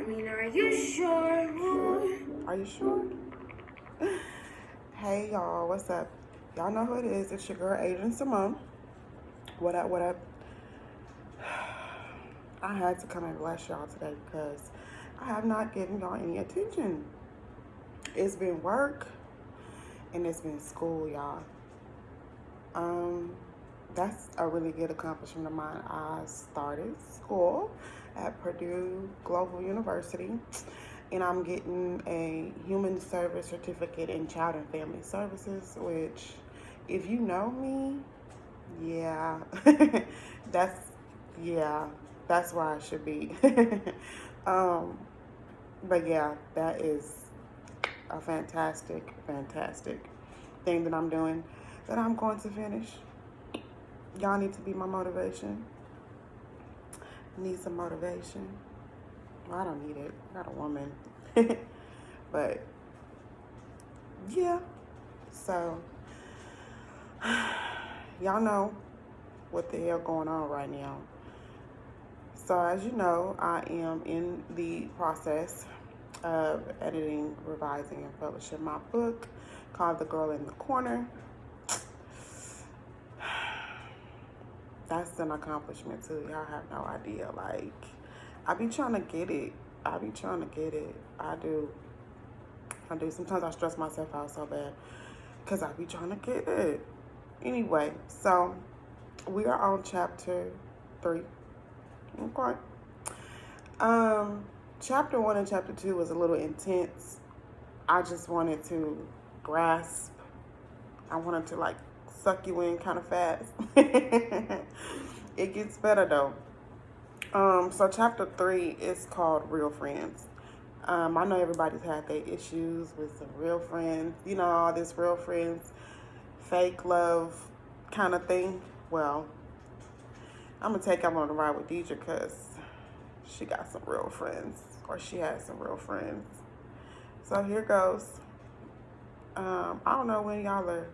Are you sure? Are you sure? Hey y'all, what's up? Y'all know who it is. It's your girl Adrian Simone. What up, what up? I had to come and bless y'all today because I have not given y'all any attention. It's been work and it's been school, y'all. That's a really good accomplishment of mine. I started school at Purdue Global University, and I'm getting a human service certificate in child and family services, which, if you know me, yeah, that's, yeah, that's where I should be. um, but yeah, that is a fantastic, fantastic thing that I'm doing that I'm going to finish. Y'all need to be my motivation. Need some motivation. Well, I don't need it. I got a woman. But yeah. So y'all know what the hell going on right now. So as you know, I am in the process of editing, revising, and publishing my book called The Girl in the Corner. That's an accomplishment too. Y'all have no idea. Like, I be trying to get it. I do. Sometimes I stress myself out so bad because I be trying to get it. Anyway, so we are on chapter 3. Okay. Chapter 1 and chapter 2 was a little intense. I just wanted to grasp. I wanted to like suck you in kind of fast. It gets better though. So chapter 3 is called Real Friends. I know everybody's had their issues with some real friends, all this real friends, fake love kind of thing. Well, I'm going to take y'all on the ride with Deidre because she got some real friends, or she has some real friends. So here goes. I don't know when y'all are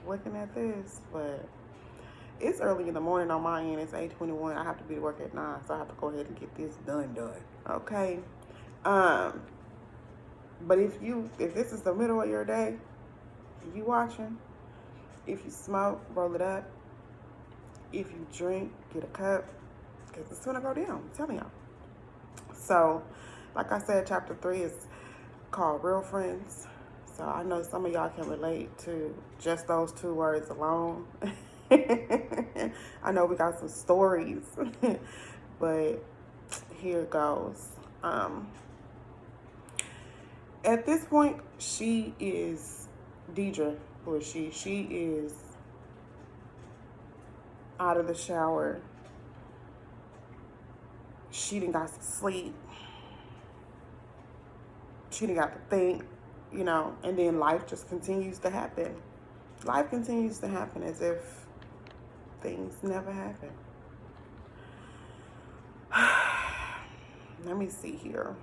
looking at this, but it's early in the morning on my end. It's 8:21. I have to be to work at 9, so I have to go ahead and get this done. Okay. But if this is the middle of your day, you watching, if you smoke, roll it up. If you drink, get a cup, because it's gonna go down. I'm telling y'all. So, like I said, chapter 3 is called Real Friends. So I know some of y'all can relate to just those 2 words alone. I know we got some stories, but here goes. At this point, Deidre, who is she? She is out of the shower. She done got some sleep. She done got to think, and then life just continues to happen. Life continues to happen as if things never happen. Let me see here.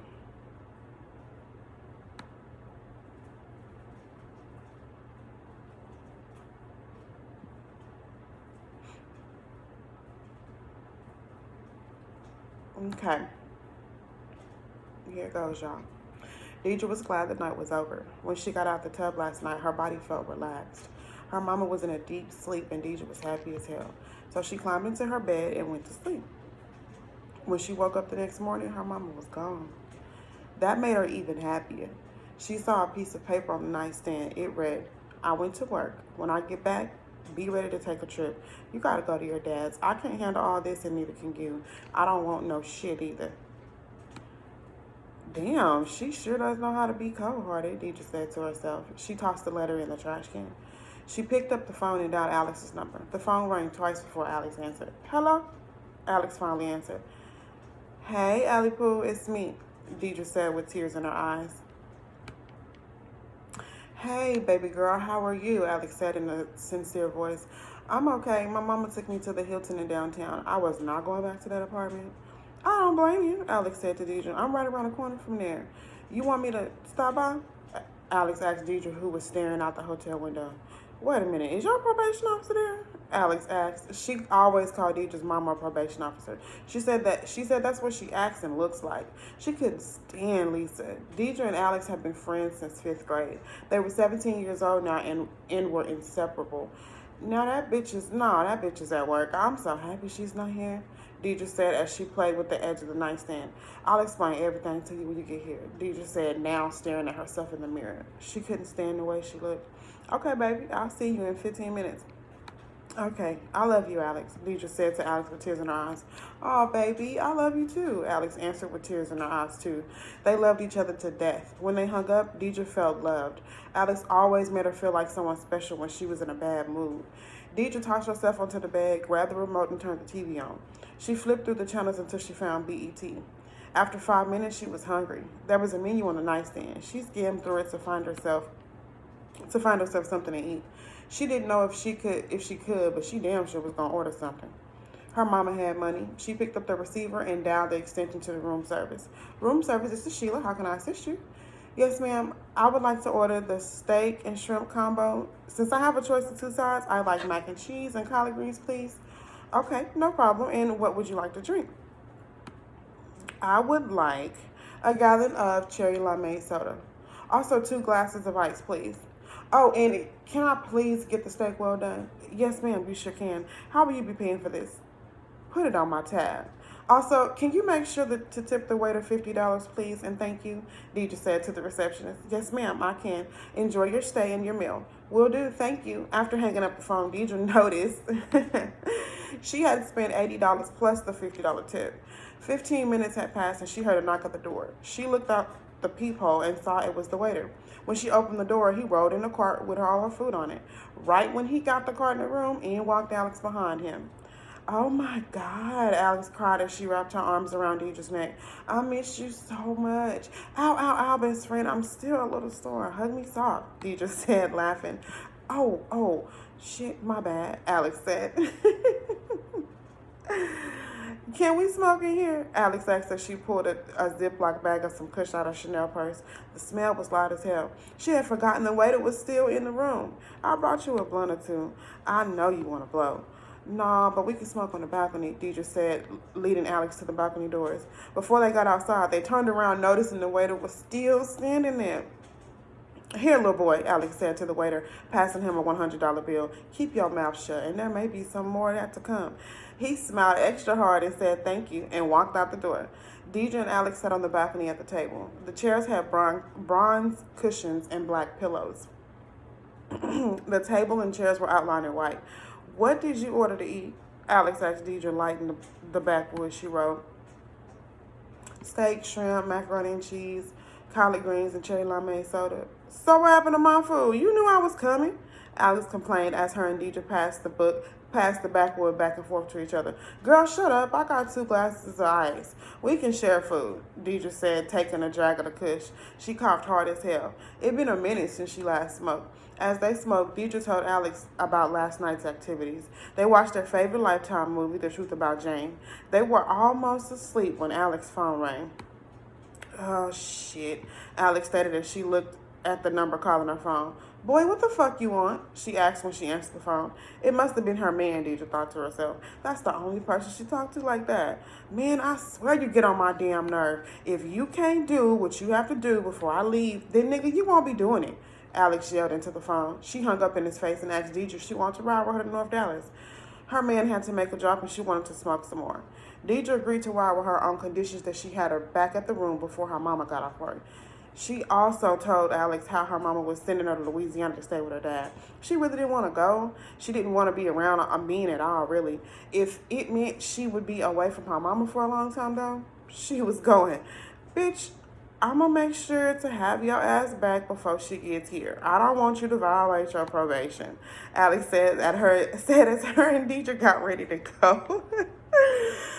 Okay. Here goes, y'all. Deidre was glad the night was over. When she got out the tub last night, her body felt relaxed. Her mama was in a deep sleep and Deidre was happy as hell. So she climbed into her bed and went to sleep. When she woke up the next morning, her mama was gone. That made her even happier. She saw a piece of paper on the nightstand. It read, "I went to work. When I get back, be ready to take a trip. You gotta go to your dad's. I can't handle all this and neither can you. I don't want no shit either." Damn, she sure does know how to be cold-hearted, Deidre said to herself. She tossed the letter in the trash can. She picked up the phone and dialed Alex's number. The phone rang twice before Alex answered. "Hello?" Alex finally answered. "Hey, Allie Pooh, it's me," Deidre said with tears in her eyes. "Hey, baby girl, how are you?" Alex said in a sincere voice. "I'm okay. My mama took me to the Hilton in downtown. I was not going back to that apartment." "I don't blame you," Alex said to Deidre. "I'm right around the corner from there. You want me to stop by?" Alex asked Deidre, who was staring out the hotel window. "Wait a minute, is your probation officer there?" Alex asked. She always called Deidre's mama a probation officer. She said that's what she acts and looks like. She couldn't stand Lisa. Deidre and Alex have been friends since fifth grade. They were 17 years old now and were inseparable. Now that bitch is at work. I'm so happy she's not here, Deidre said as she played with the edge of the nightstand. I'll explain everything to you when you get here, Deidre said, now staring at herself in the mirror. She couldn't stand the way she looked. Okay, baby, I'll see you in 15 minutes. Okay, I love you, Alex, Deidre said to Alex with tears in her eyes. Oh, baby, I love you too, Alex answered with tears in her eyes too. They loved each other to death. When they hung up, Deidre felt loved. Alex always made her feel like someone special when she was in a bad mood. Deidre tossed herself onto the bed, grabbed the remote, and turned the TV on. She flipped through the channels until she found BET. After 5 minutes, she was hungry. There was a menu on the nightstand. She skimmed through it to find herself something to eat. She didn't know if she could, but she damn sure was gonna order something. Her mama had money. She picked up the receiver and dialed the extension to the room service. Room service, this is Sheila. How can I assist you? Yes, ma'am. I would like to order the steak and shrimp combo. Since I have a choice of 2 sides, I'd like mac and cheese and collard greens, please. Okay, no problem. And what would you like to drink? I would like a gallon of cherry limeade soda. Also 2 glasses of ice, please. Oh, and can I please get the steak well done? Yes, ma'am, you sure can. How will you be paying for this? Put it on my tab. Also, can you make sure to tip the waiter $50, please, and thank you? Deidre said to the receptionist. Yes, ma'am, I can. Enjoy your stay and your meal. Will do, thank you. After hanging up the phone, Deidre noticed she had spent $80 plus the $50 tip. 15 minutes had passed and she heard a knock at the door. She looked out the peephole and saw it was the waiter. When she opened the door, he rolled in a cart with all her food on it. Right when he got the cart in the room, in walked Alex behind him. Oh my God, Alex cried as she wrapped her arms around Deidre's neck. I miss you so much. Ow, ow, ow, best friend. I'm still a little sore. Hug me soft, Deidre said, laughing. Oh, shit, my bad, Alex said. Can we smoke in here? Alex asked as she pulled a Ziploc bag of some kush out of Chanel purse. The smell was loud as hell. She had forgotten the waiter was still in the room. I brought you a blunt or 2. I know you want to blow. Nah, but we can smoke on the balcony, Deidre said, leading Alex to the balcony doors. Before they got outside, they turned around, noticing the waiter was still standing there. Here, little boy, Alex said to the waiter, passing him a $100 bill. Keep your mouth shut, and there may be some more of that to come. He smiled extra hard and said thank you and walked out the door. Deidre and Alex sat on the balcony at the table. The chairs had bronze cushions and black pillows. The table and chairs were outlined in white. What did you order to eat? Alex asked Deidre, lighting the backwoods she wrote. Steak, shrimp, macaroni and cheese, collard greens, and cherry limeade soda. So what happened to my food? You knew I was coming, Alex complained as her and Deidre passed the backwood back and forth to each other. Girl, shut up. I got 2 glasses of ice. We can share food, Deidre said, taking a drag of the kush. She coughed hard as hell. It'd been a minute since she last smoked. As they smoked, Deidre told Alex about last night's activities. They watched their favorite Lifetime movie, The Truth About Jane. They were almost asleep when Alex's phone rang. Oh, shit, Alex stated as she looked at the number calling her phone. Boy, what the fuck you want? She asked when she answered the phone. It must have been her man, Deidre thought to herself. That's the only person she talked to like that. Man, I swear you get on my damn nerve. If you can't do what you have to do before I leave, then nigga, you won't be doing it, Alex yelled into the phone. She hung up in his face and asked Deidre if she wanted to ride with her to North Dallas. Her man had to make a drop and she wanted to smoke some more. Deidre agreed to ride with her on conditions that she had her back at the room before her mama got off work. She also told Alex how her mama was sending her to Louisiana to stay with her dad. She really didn't want to go. She didn't want to be around Amin at all, really. If it meant she would be away from her mama for a long time, though, she was going. Bitch, I'm going to make sure to have your ass back before she gets here. I don't want you to violate your probation, Alex said as her and Deidre got ready to go.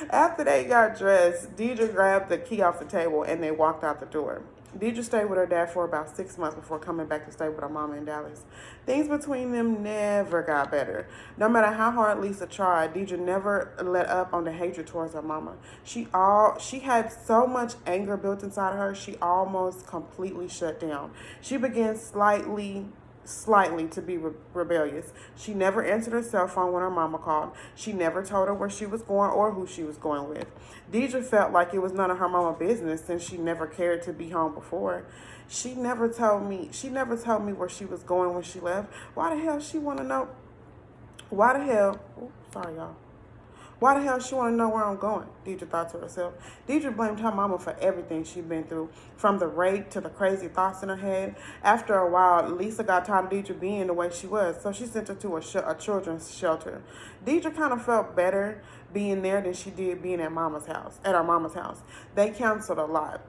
After they got dressed, Deidre grabbed the key off the table and they walked out the door. Deidre stayed with her dad for about 6 months before coming back to stay with her mama in Dallas. Things between them never got better. No matter how hard Lisa tried, Deidre never let up on the hatred towards her mama. She had so much anger built inside of her, she almost completely shut down. She began slightly slightly to be rebellious. She never answered her cell phone when her mama called. She never told her where she was going or who she was going with. Deidre felt like it was none of her mama business since she never cared to be home before. She never told me where she was going when she left. Why the hell she want to know? Why the hell? Ooh, sorry, y'all. Why the hell she want to know where I'm going? Deidre thought to herself. Deidre blamed her mama for everything she'd been through, from the rape to the crazy thoughts in her head. After a while, Lisa got tired of Deidre being the way she was, so she sent her to a children's shelter. Deidre kind of felt better being there than she did being at her mama's house. They counseled a lot,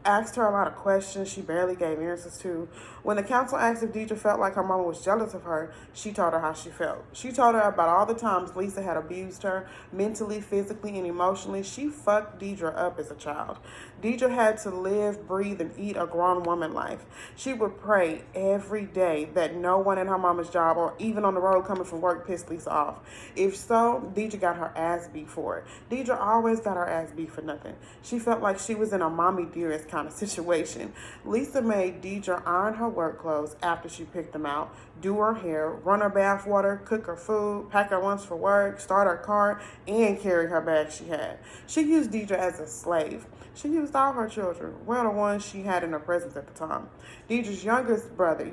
asked her a lot of questions she barely gave answers to. When the counsel asked if Deidre felt like her mama was jealous of her, she told her how she felt. She told her about all the times Lisa had abused her, mentally, physically, and emotionally. She fucked Deidre up as a child. Deidre had to live, breathe, and eat a grown woman life. She would pray every day that no one in her mama's job or even on the road coming from work pissed Lisa off. If so, Deidre got her ass beat for it. Deidre always got her ass beat for nothing. She felt like she was in a mommy dearest kind of situation. Lisa made Deidre iron her work clothes after she picked them out, do her hair, run her bath water, cook her food, pack her lunch for work, start her car, and carry her bag she had. She used Deidre as a slave. She used all her children, well, the ones she had in her presence at the time. Deidre's younger brother,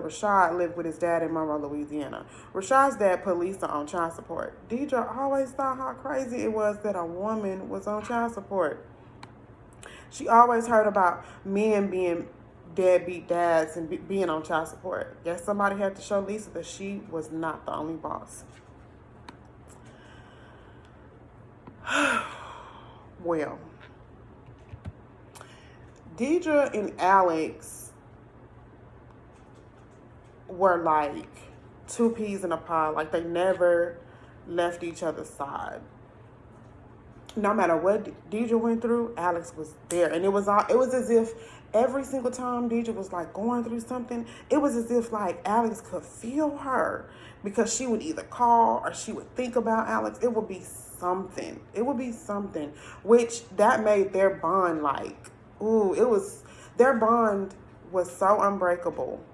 Rashad, lived with his dad in Monroe, Louisiana. Rashad's dad put Lisa on child support. Deidre always thought how crazy it was that a woman was on child support. She always heard about men being deadbeat dads and being on child support. Guess somebody had to show Lisa that she was not the only boss. Well, Deidre and Alex were like two peas in a pod. Like, they never left each other's side. No matter what Deidre went through, Alex was there. And it was as if every single time Deidre was like going through something, it was as if like Alex could feel her, because she would either call or she would think about Alex. It would be something. Which that made their bond like, ooh, their bond was so unbreakable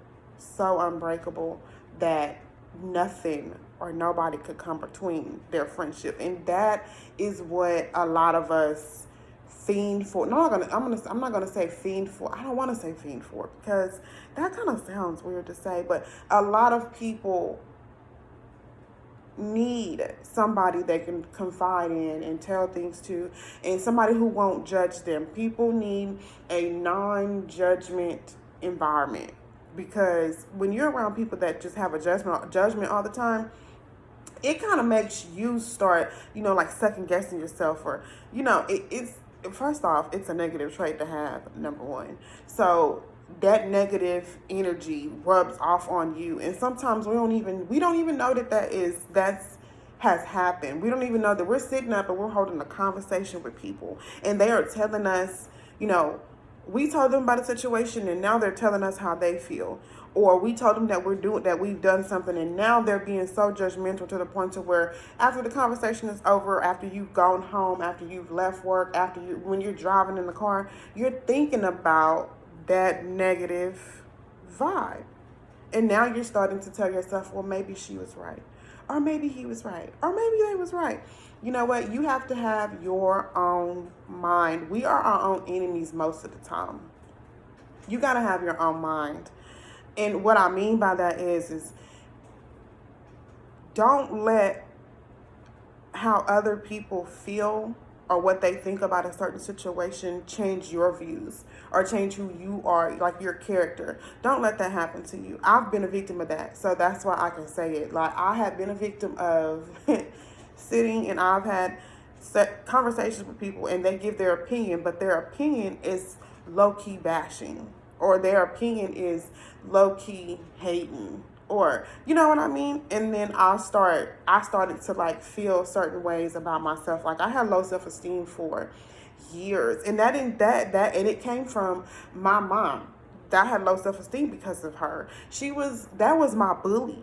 that nothing or nobody could come between their friendship. And that is what a lot of us fiend for. I'm not gonna say fiend for. I don't want to say fiend for, because that kind of sounds weird to say, but a lot of people need somebody they can confide in and tell things to, and somebody who won't judge them. People need a non-judgment environment, because when you're around people that just have a judgment all the time, it kind of makes you start, like second guessing yourself, or, it's, first off, it's a negative trait to have, number one. So that negative energy rubs off on you. And sometimes we don't even know that's has happened. We don't even know that we're sitting up and we're holding a conversation with people, and they are telling us, we told them about a situation and now they're telling us how they feel. Or we told them that we've done something, and now they're being so judgmental to the point to where after the conversation is over, after you've gone home, after you've left work, when you're driving in the car, you're thinking about that negative vibe. And now you're starting to tell yourself, well, maybe she was right. Or maybe he was right. Or maybe they was right. You know what? You have to have your own mind. We are our own enemies most of the time. You got to have your own mind. And what I mean by that is don't let how other people feel or what they think about a certain situation change your views or change who you are, like your character. Don't let that happen to you. I've been a victim of that, so that's why I can say it. Like, I have been a victim of sitting, and I've had conversations with people, and they give their opinion, but their opinion is low-key bashing, or their opinion is low-key hating, or you know what I mean? And then I started to like feel certain ways about myself. Like, I had low self-esteem for years, and it came from my mom. I had low self-esteem because of her. That was my bully.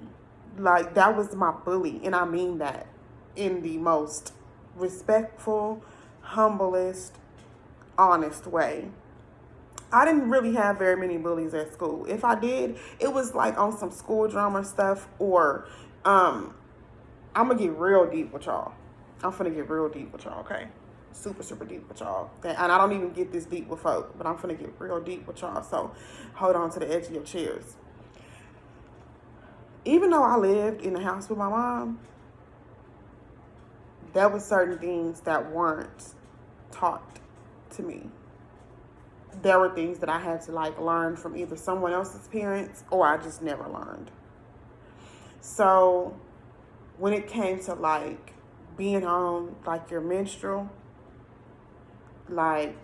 Like, that was my bully, and I mean that in the most respectful, humblest, honest way. I didn't really have very many bullies at school. If I did, it was like on some school drama stuff, or I'm gonna get real deep with y'all. I'm finna get real deep with y'all, okay? Super, super deep with y'all. And I don't even get this deep with folk, but I'm finna get real deep with y'all. So hold on to the edge of your chairs. Even though I lived in the house with my mom, there were certain things that weren't taught to me. There were things that I had to like learn from either someone else's parents or I just never learned. So when it came to like being on like your menstrual, like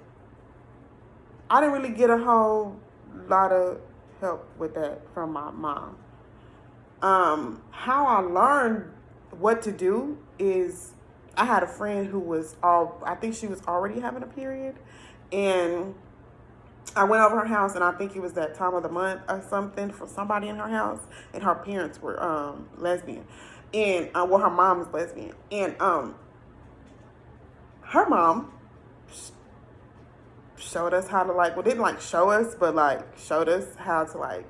I didn't really get a whole lot of help with that from my mom. How I learned what to do is I had a friend who was I think she was already having a period, and I went over her house, and I think it was that time of the month or something for somebody in her house, and her parents were lesbian, and well, her mom is lesbian, and her mom showed us how to like, well, didn't like show us, but like showed us how to like,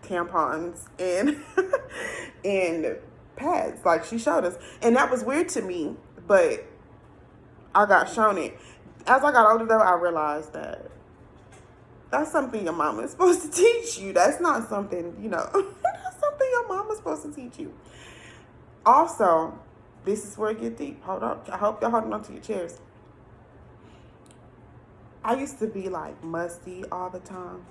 tampons and and pads. Like she showed us, and that was weird to me, but I got shown it. As I got older, though, I realized that that's something your mama is supposed to teach you. That's not something, that's something your mama's supposed to teach you. Also, this is where it gets deep. Hold on. I hope y'all holding on to your chairs. I used to be like musty all the time.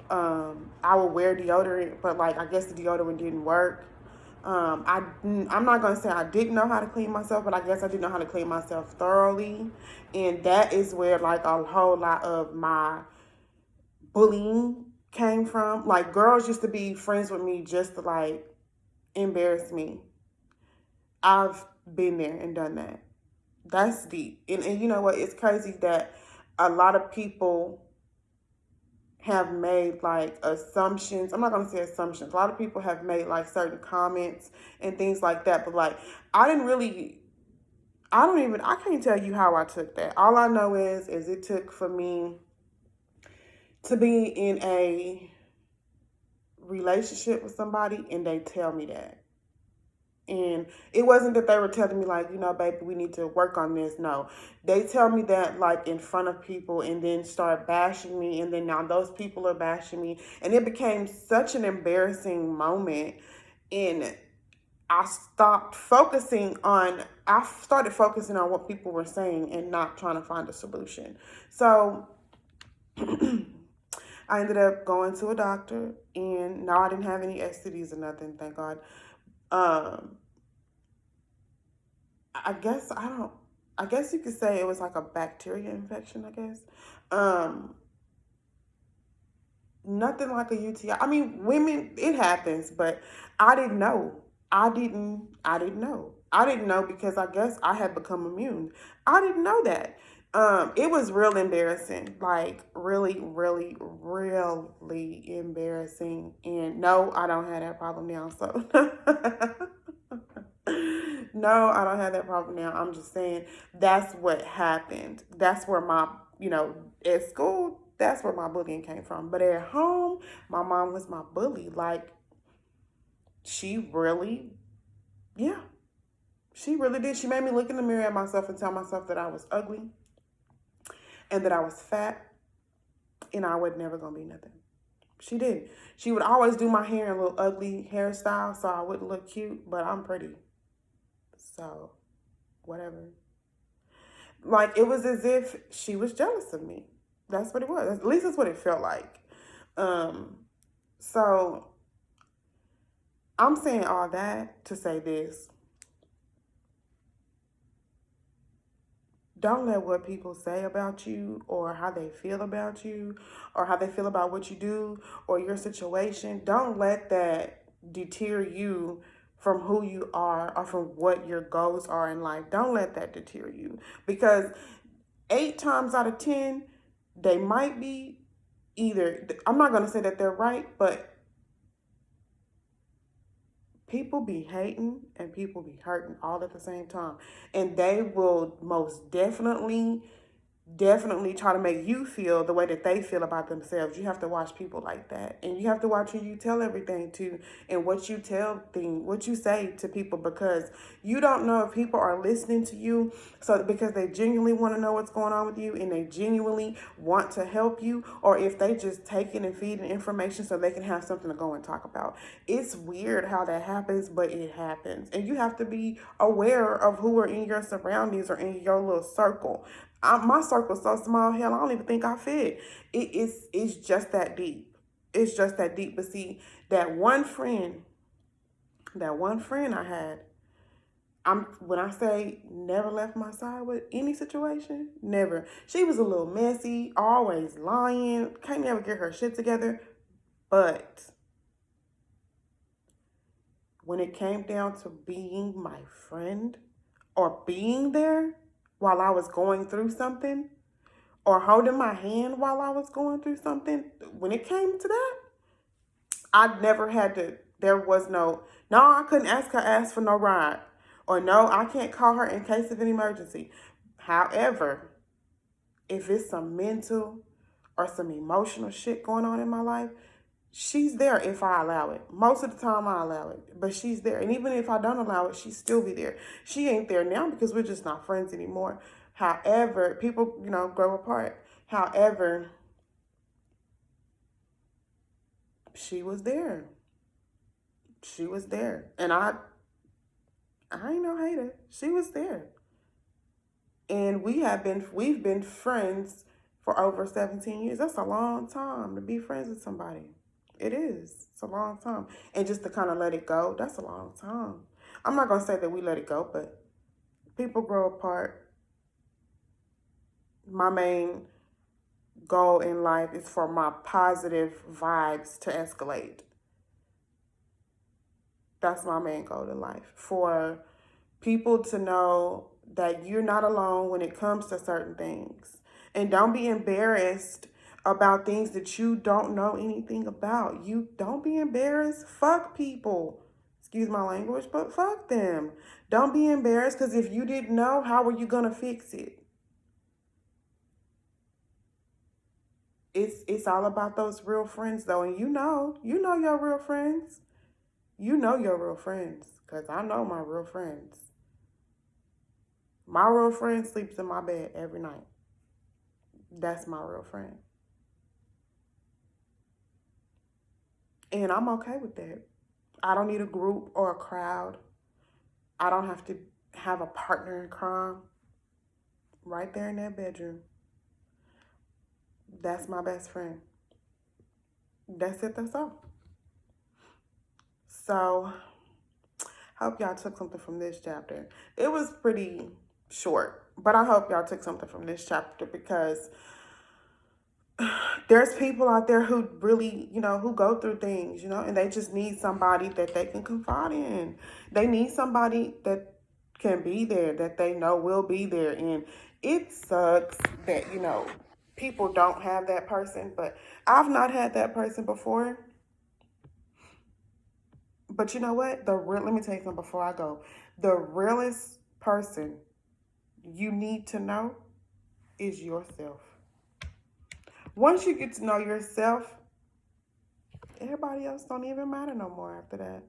I would wear deodorant, but like I guess the deodorant didn't work. I'm not gonna say I didn't know how to clean myself, but I guess I didn't know how to clean myself thoroughly, and that is where like a whole lot of my bullying came from. Like girls used to be friends with me just to like embarrass me. I've been there and done that. That's deep, and you know what? It's crazy that a lot of people have made like assumptions. I'm not going to say assumptions. A lot of people have made like certain comments and things like that. But like, I didn't really, I can't tell you how I took that. All I know is it took for me to be in a relationship with somebody and they tell me that. And it wasn't that they were telling me like, baby, we need to work on this. No, they tell me that like in front of people and then start bashing me. And then now those people are bashing me. And it became such an embarrassing moment. And I started focusing on what people were saying and not trying to find a solution. So I ended up going to a doctor, and now I didn't have any STDs or nothing, thank God. I guess I guess you could say it was like a bacteria infection, I guess. Nothing like a UTI. I mean, women, it happens, but I didn't know. I didn't know. I didn't know because I guess I had become immune. I didn't know that. It was real embarrassing, like really, really, really embarrassing. And no, I don't have that problem now. So no, I don't have that problem now. I'm just saying that's what happened. That's where at school, that's where my bullying came from. But at home, my mom was my bully. Like, she really, yeah, she really did. She made me look in the mirror at myself and tell myself that I was ugly and that I was fat and I was never going to be nothing. She did. She would always do my hair in a little ugly hairstyle so I wouldn't look cute, but I'm pretty. So, whatever. Like, it was as if she was jealous of me. That's what it was. At least that's what it felt like. So I'm saying all that to say this. Don't let what people say about you or how they feel about you or how they feel about what you do or your situation. Don't let that deter you from who you are or from what your goals are in life. Don't let that deter you, because 8 times out of 10, they might be either, I'm not going to say that they're right, but people be hating and people be hurting all at the same time. And they will most definitely definitely try to make you feel the way that they feel about themselves. You have to watch people like that, and you have to watch who you tell everything to, and what you say to people, because you don't know if people are listening to you. So because they genuinely want to know what's going on with you, and they genuinely want to help you, or if they just taking and feeding information so they can have something to go and talk about. It's weird how that happens, but it happens, and you have to be aware of who are in your surroundings or in your little circle. My circle's so small, hell, I don't even think I fit. It's just that deep. It's just that deep. But see, that one friend I had, when I say never left my side with any situation, never. She was a little messy, always lying, can't never get her shit together. But when it came down to being my friend or being there while I was going through something, or holding my hand while I was going through something, when it came to that, I never had to, there was no, I couldn't ask for no ride. Or no, I can't call her in case of an emergency. However, if it's some mental or some emotional shit going on in my life, she's there if I allow it. Most of the time I allow it, but she's there. And even if I don't allow it, she still be there. She ain't there now because we're just not friends anymore. However, people, grow apart. However, she was there. She was there. And I ain't no hater. She was there. And we've been friends for over 17 years. That's a long time to be friends with somebody. It is. It's a long time. And just to kind of let it go, that's a long time. I'm not going to say that we let it go, but people grow apart. My main goal in life is for my positive vibes to escalate. That's my main goal in life. For people to know that you're not alone when it comes to certain things. And don't be embarrassed about things that you don't know anything about. You don't be embarrassed. Fuck people. Excuse my language, but fuck them. Don't be embarrassed, because if you didn't know, how are you going to fix it? It's all about those real friends, though. And you know your real friends. You know your real friends, because I know my real friends. My real friend sleeps in my bed every night. That's my real friend. And I'm okay with that. I don't need a group or a crowd. I don't have to have a partner in crime. Right there in that bedroom. That's my best friend. That's it, that's all. So, hope y'all took something from this chapter. It was pretty short, but I hope y'all took something from this chapter, because there's people out there who really, who go through things, and they just need somebody that they can confide in. They need somebody that can be there, that they know will be there. And it sucks that, people don't have that person, but I've not had that person before. But you know what? Let me tell you something before I go. The realest person you need to know is yourself. Once you get to know yourself, everybody else don't even matter no more after that.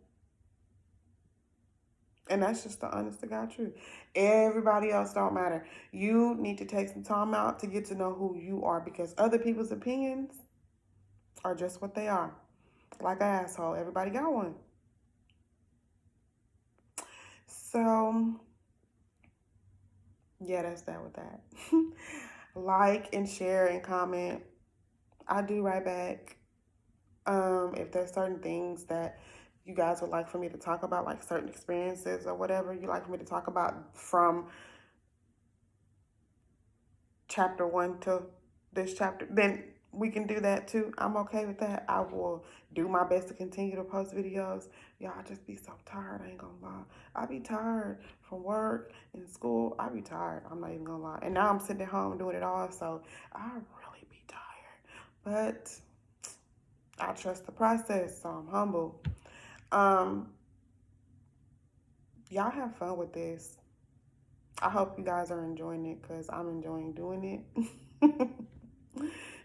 And that's just the honest to God truth. Everybody else don't matter. You need to take some time out to get to know who you are, because other people's opinions are just what they are. Like an asshole. Everybody got one. So, yeah, that's that with that. Like and share and comment. I do right back. If there's certain things that you guys would like for me to talk about, like certain experiences or whatever you like for me to talk about from chapter 1 to this chapter, then we can do that too. I'm okay with that. I will do my best to continue to post videos. Y'all just be so tired, I ain't gonna lie. I be tired from work and school. I be tired, I'm not even gonna lie. And now I'm sitting at home doing it all, so I really be tired. But I trust the process, so I'm humble. Y'all have fun with this. I hope you guys are enjoying it because I'm enjoying doing it.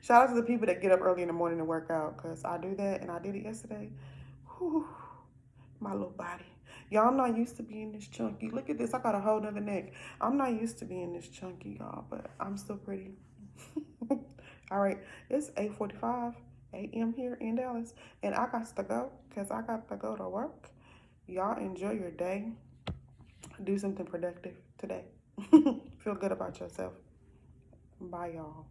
Shout out to the people that get up early in the morning to work out because I do that and I did it yesterday. Whew, my little body. Y'all, I'm not used to being this chunky. Look at this. I got a whole nother neck. I'm not used to being this chunky, y'all, but I'm still pretty. All right, it's 8:45 a.m. here in Dallas, and I got to go because I got to go to work. Y'all enjoy your day. Do something productive today. Feel good about yourself. Bye, y'all.